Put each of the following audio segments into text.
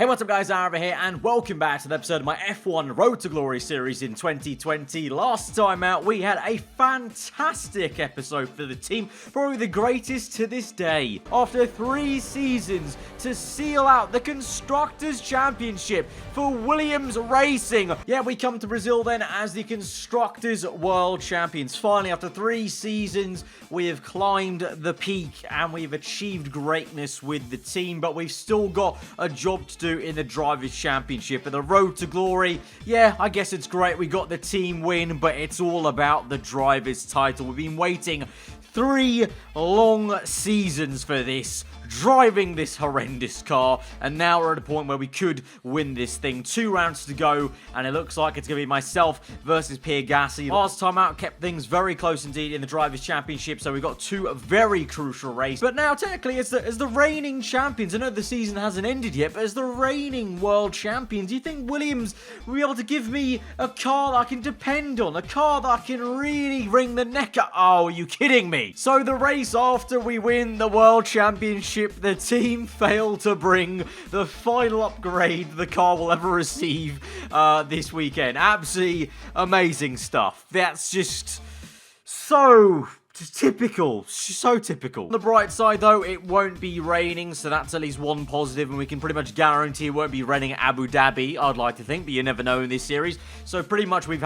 Hey, what's up guys, aarava here, and welcome back to the episode of my F1 Road to Glory series in 2020. Last time out, we had a fantastic episode for the team, probably the greatest to this day. After 3 seasons to seal out the Constructors' Championship for Williams Racing. Yeah, we come to Brazil then as the Constructors' World Champions. Finally, after 3 seasons, we have climbed the peak and we've achieved greatness with the team, but we've still got a job to do in the Drivers' Championship. And the Road to Glory, yeah, I guess it's great we got the team win, but it's all about the Drivers' title. We've been waiting 3 long seasons for this, driving this horrendous car, and now we're at a point where we could win this thing. 2 rounds to go, and it looks like it's going to be myself versus Pierre Gasly. Last time out kept things very close indeed in the Drivers' Championship, so we got 2 very crucial races. But now, technically, as the reigning champions, I know the season hasn't ended yet, but as the reigning world champions, do you think Williams will be able to give me a car that I can depend on? A car that I can really wring the neck at? Oh, are you kidding me? So the race after we win the World Championship, the team failed to bring the final upgrade the car will ever receive this weekend. Absolutely amazing stuff. That's just so typical. So typical. On the bright side, though, it won't be raining, so that's at least one positive, and we can pretty much guarantee it won't be raining at Abu Dhabi, I'd like to think, but you never know in this series. So pretty much we've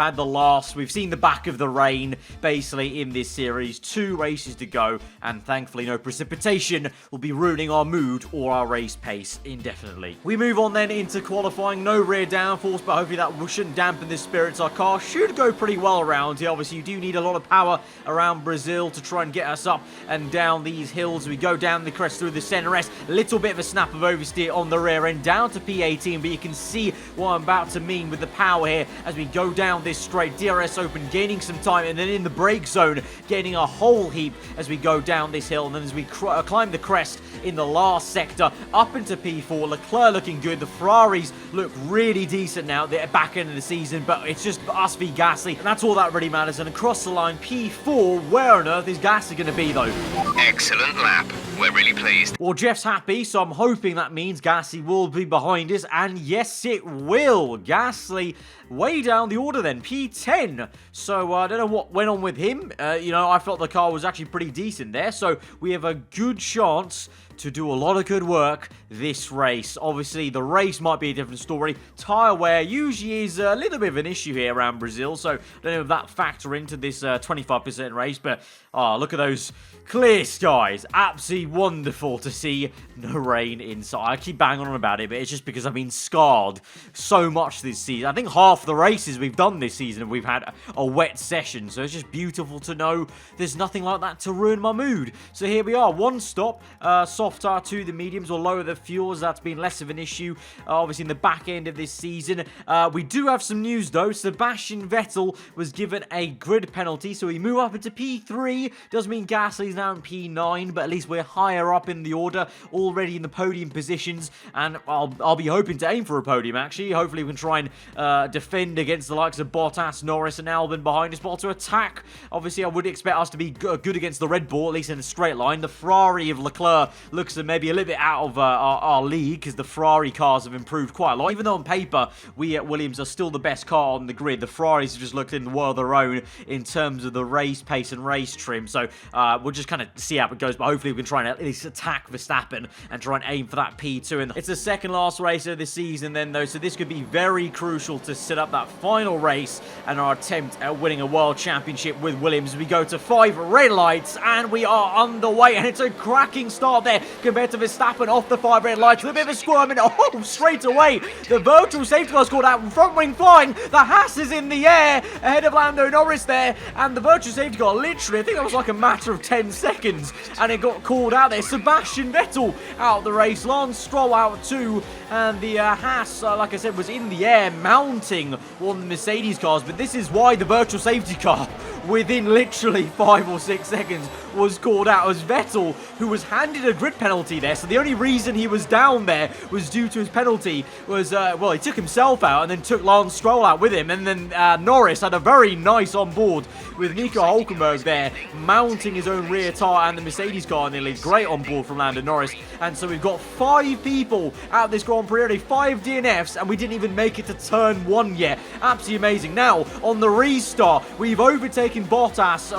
seen the back of the rain, basically, in this series. 2 races to go, and thankfully no precipitation will be ruining our mood or our race pace indefinitely. We move on then into qualifying. No rear downforce, but hopefully that shouldn't dampen the spirits. Our car should go pretty well around here. Obviously, you do need a lot of power around Brazil to try and get us up and down these hills. We go down the crest through the center S. A little bit of a snap of oversteer on the rear end down to P18, but you can see what I'm about to mean with the power here as we go down this straight. DRS open, gaining some time, and then in the brake zone, gaining a whole heap as we go down this hill. And then as we climb the crest in the last sector, up into P4, Leclerc looking good. The Ferraris look really decent now. They're back end of the season, but it's just us v Gasly, and that's all that really matters. And across the line, P4, where on earth is Gasly going to be, though? Excellent lap. We're really pleased. Well, Jeff's happy, so I'm hoping that means Gasly will be behind us, and yes, it will. Gasly way down the order then, P10. So I don't know what went on with him. I felt the car was actually pretty decent there, so we have a good chance to do a lot of good work this race. Obviously, the race might be a different story. Tyre wear usually is a little bit of an issue here around Brazil, so I don't know if that factor into this 25% race, but look at those clear skies. Absolutely wonderful to see. No rain inside. I keep banging on about it, but it's just because I've been scarred so much this season. I think half the races we've done this season, we've had a wet session, so it's just beautiful to know there's nothing like that to ruin my mood. So here we are, 1 stop, soft tire to the mediums or lower the fuels. That's been less of an issue, obviously, in the back end of this season. We do have some news, though. Sebastian Vettel was given a grid penalty, so we move up into P3. Does mean Gasly's now in P9, but at least we're higher up in the order, already in the podium positions, and I'll be hoping to aim for a podium, actually. Hopefully we can try and defend against the likes of Bottas, Norris, and Albon behind us, but also attack. Obviously, I would expect us to be good against the Red Bull, at least in a straight line. The Ferrari of Leclerc looks maybe a little bit out of our league, because the Ferrari cars have improved quite a lot. Even though on paper, we at Williams are still the best car on the grid, the Ferraris have just looked in the world of their own in terms of the race pace and race trim. So we'll just kind of see how it goes, but hopefully we can try and at least attack Verstappen and try and aim for that P2. And it's the second last race of the season then, though, so this could be very crucial to set up that final race and our attempt at winning a world championship with Williams. We go to 5 red lights and we are underway, and it's a cracking start there compared to Verstappen off the 5 red lights. A little bit of a squirm, and straight away the virtual safety car scored out, front wing flying. The Haas is in the air ahead of Lando Norris there, and the virtual safety car literally, I think that was like a matter of 10 seconds, and it got called out there. Sebastian Vettel out the race, Lance Stroll out too, and the Haas, like I said, was in the air mounting one of the Mercedes cars. But this is why the virtual safety car within literally 5 or 6 seconds, was called out as Vettel, who was handed a grid penalty there. So the only reason he was down there was due to his penalty was, well, he took himself out and then took Lance Stroll out with him. And then Norris had a very nice on board with Nico Hulkenberg there, mounting his own rear tyre and the Mercedes car in the lead. Great on board from Lando Norris. And so we've got 5 people out of this Grand Prix, only 5 DNFs, and we didn't even make it to turn 1 yet. Absolutely amazing. Now, on the restart, we've overtaken Bottas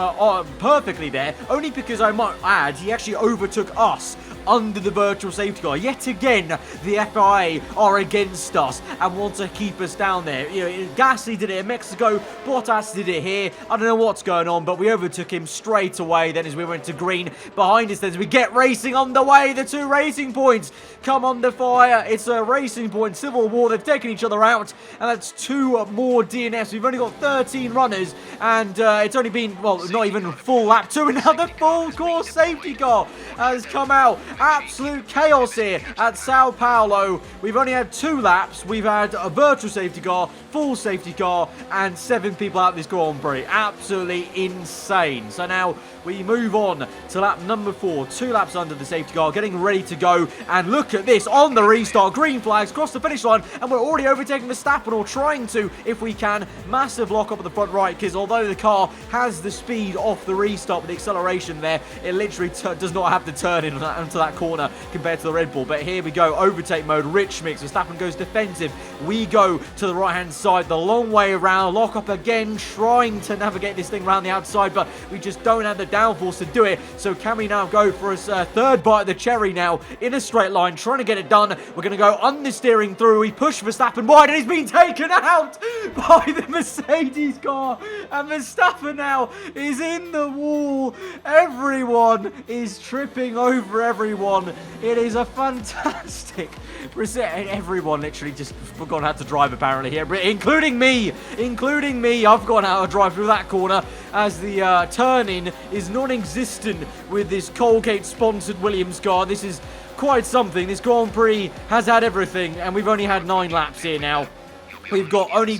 perfectly there, only because I might add, he actually overtook us under the virtual safety car. Yet again, the FIA are against us and want to keep us down there. You know, Gasly did it in Mexico, Bottas did it here. I don't know what's going on, but we overtook him straight away then as we went to green. Behind us then as we get racing on the way, the 2 racing points come under fire. It's a racing point, civil war. They've taken each other out, and that's 2 more DNFs. We've only got 13 runners, and it's only been, well, not even full lap 2, and now the full course safety car has come out. Absolute chaos here at Sao Paulo. We've only had 2 laps. We've had a virtual safety car, full safety car, and 7 people out of this Grand Prix. Absolutely insane. So now we move on to lap number 4. 2 laps under the safety car, getting ready to go. And look at this on the restart. Green flags cross the finish line, and we're already overtaking Verstappen, or trying to, if we can. Massive lock up at the front right, because although the car has the speed off the restart with the acceleration there, it literally does not have to turn into that corner compared to the Red Bull. But here we go, overtake mode, rich mix. Verstappen goes defensive. We go to the right hand side, the long way around, lock up again, trying to navigate this thing around the outside, but we just don't have the downforce to do it. So can we now go for a 3rd bite of the cherry now in a straight line, trying to get it done. We're going to go understeering through. We push Verstappen wide, and he's been taken out by the Mercedes car, and Verstappen now is in the wall. Everyone is tripping over everyone. It is a fantastic reset. Everyone literally just forgot how to drive apparently here, including me. I've forgotten how to drive through that corner, as the turn-in is non-existent with this Colgate-sponsored Williams car. This is quite something. This Grand Prix has had everything, and we've only had 9 laps here now. We've only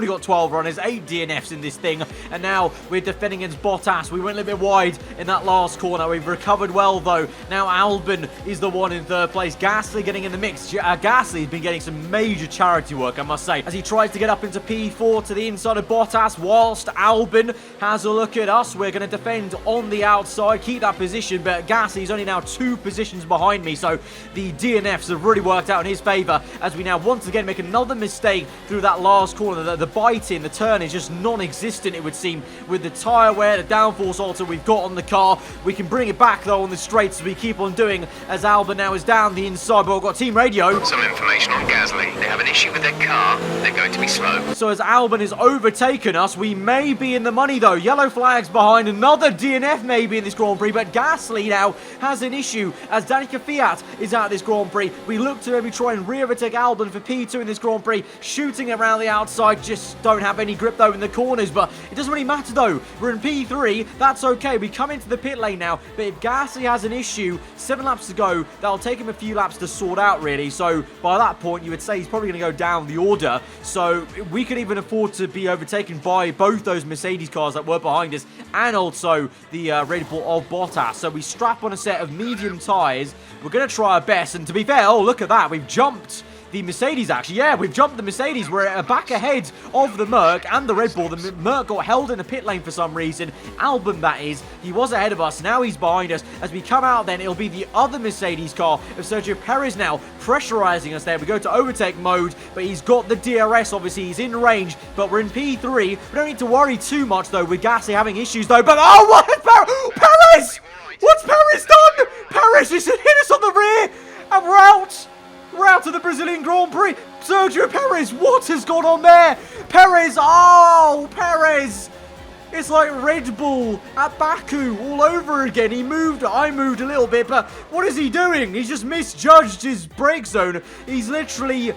got 12 runners, 8 DNFs in this thing, and now we're defending against Bottas. We went a little bit wide in that last corner. We've recovered well, though. Now Albon is the one in 3rd place. Gasly getting in the mix. Gasly's been getting some major charity work, I must say, as he tries to get up into P4 to the inside of Bottas, whilst Albon has a look at us. We're going to defend on the outside, keep that position, but Gasly's only now 2 positions behind me, so the DNFs have really worked out in his favour, as we now once again make another mistake through that last corner. The bite in, the turn is just non-existent, it would seem, with the tyre wear, the downforce alter we've got on the car. We can bring it back, though, on the straights as we keep on doing, as Albon now is down the inside, but we've got team radio. Some information on Gasly. They have an issue with their car. They're going to be slow. So as Albon has overtaken us, we may be in the money, though. Yellow flags behind, another DNF maybe in this Grand Prix, but Gasly now has an issue, as Danica Fiat is out of this Grand Prix. We look to maybe try and re-overtake Albon for P2 in this Grand Prix, shooting around the outside, just don't have any grip though in the corners, but it doesn't really matter though. We're in P3, that's okay. We come into the pit lane now, but if Gasly has an issue, 7 laps to go, that'll take him a few laps to sort out really, so by that point you would say he's probably going to go down the order, so we could even afford to be overtaken by both those Mercedes cars that were behind us, and also the Red Bull of Bottas. So we strap on a set of medium tyres. We're going to try our best, and to be fair, oh look at that, we've jumped the Mercedes actually. Yeah, we've jumped the Mercedes. We're back ahead of the Merc and the Red Bull. The Merc got held in the pit lane for some reason. Albon, that is. He was ahead of us. Now he's behind us. As we come out then, it'll be the other Mercedes car of Sergio Perez now pressurizing us there. We go to overtake mode, but he's got the DRS, obviously. He's in range, but we're in P3. We don't need to worry too much, though, with Gasly having issues, though. But, oh, what is Perez? What's Perez done? Perez just hit us on the rear, and we're out. We're out of the Brazilian Grand Prix. Sergio Perez, what has gone on there? Perez, oh, Perez. It's like Red Bull at Baku all over again. I moved a little bit, but what is he doing? He's just misjudged his brake zone. He's literally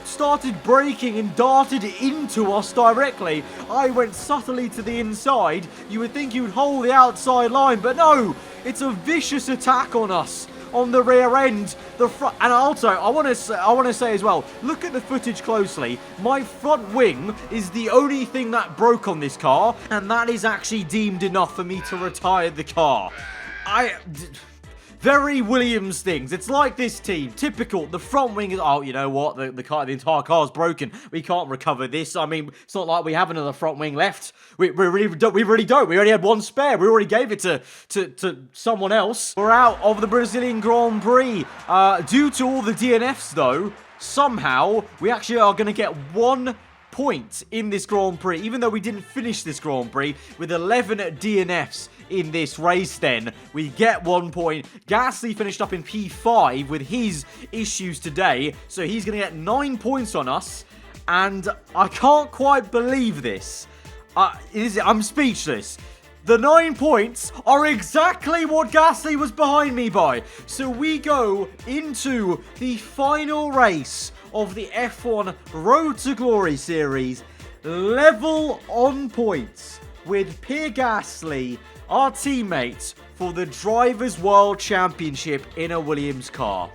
started braking and darted into us directly. I went subtly to the inside. You would think he would hold the outside line, but no. It's a vicious attack on us. on the rear end. The front, and also, I want to say as well, look at the footage closely. My front wing is the only thing that broke on this car, and that is actually deemed enough for me to retire the car. Very Williams things. It's like this team. Typical. The front wing is, oh, you know what? The entire car's broken. We can't recover this. I mean, it's not like we have another front wing left. We really don't. We already had one spare. We already gave it to someone else. We're out of the Brazilian Grand Prix. Due to all the DNFs, though, somehow we actually are going to get 1 point in this Grand Prix, even though we didn't finish this Grand Prix with 11 DNFs in this race. Then we get 1 point. Gasly finished up in P5 with his issues today, so he's going to get 9 points on us, and I can't quite believe this. I'm speechless. The 9 points are exactly what Gasly was behind me by. So we go into the final race of the F1 Road to Glory series, level on points with Pierre Gasly, our teammate, for the Drivers' World Championship in a Williams car.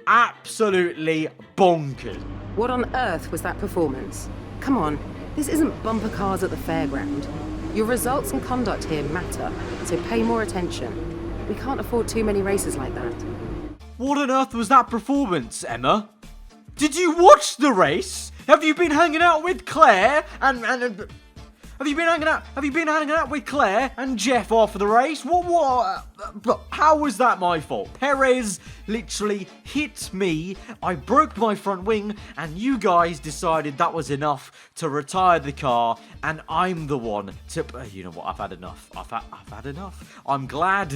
Absolutely bonkers. What on earth was that performance? Come on, this isn't bumper cars at the fairground. Your results and conduct here matter, so pay more attention. We can't afford too many races like that. What on earth was that performance, Emma? Did you watch the race? Have you been hanging out with Claire and have you been hanging out with Claire and Jeff after the race? What? How was that my fault? Perez literally hit me. I broke my front wing, and you guys decided that was enough to retire the car, and I'm the one to. You know what? I've had enough. I've had enough. I'm glad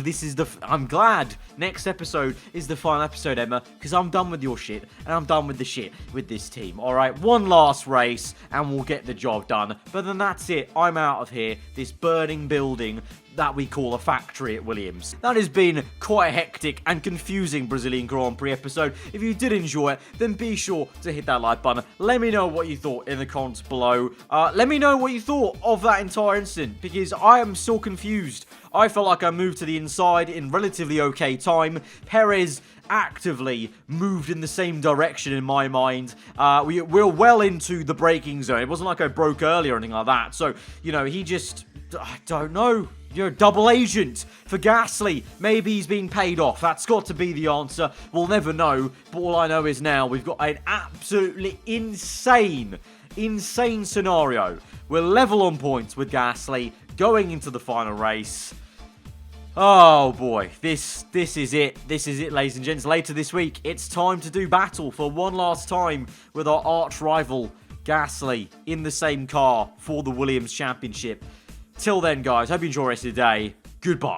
I'm glad next episode is the final episode, Emma, because I'm done with your shit, and I'm done with the shit with this team. All right, one last race, and we'll get the job done. But then that's it. I'm out of here. This burning building that we call a factory at Williams. That has been quite a hectic and confusing Brazilian Grand Prix episode. If you did enjoy it, then be sure to hit that like button. Let me know what you thought in the comments below. Let me know what you thought of that entire incident, because I am still confused. I felt like I moved to the inside in relatively okay time. Perez actively moved in the same direction in my mind. We're well into the braking zone. It wasn't like I broke early or anything like that. So, you know, he just, I don't know. You're a double agent for Gasly. Maybe he's been paid off. That's got to be the answer. We'll never know. But all I know is now we've got an absolutely insane scenario. We're level on points with Gasly going into the final race. Oh boy, this is it. This is it, ladies and gents. Later this week, it's time to do battle for one last time with our arch rival Gasly in the same car for the Williams Championship. Till then, guys, hope you enjoy the rest of the day. Goodbye.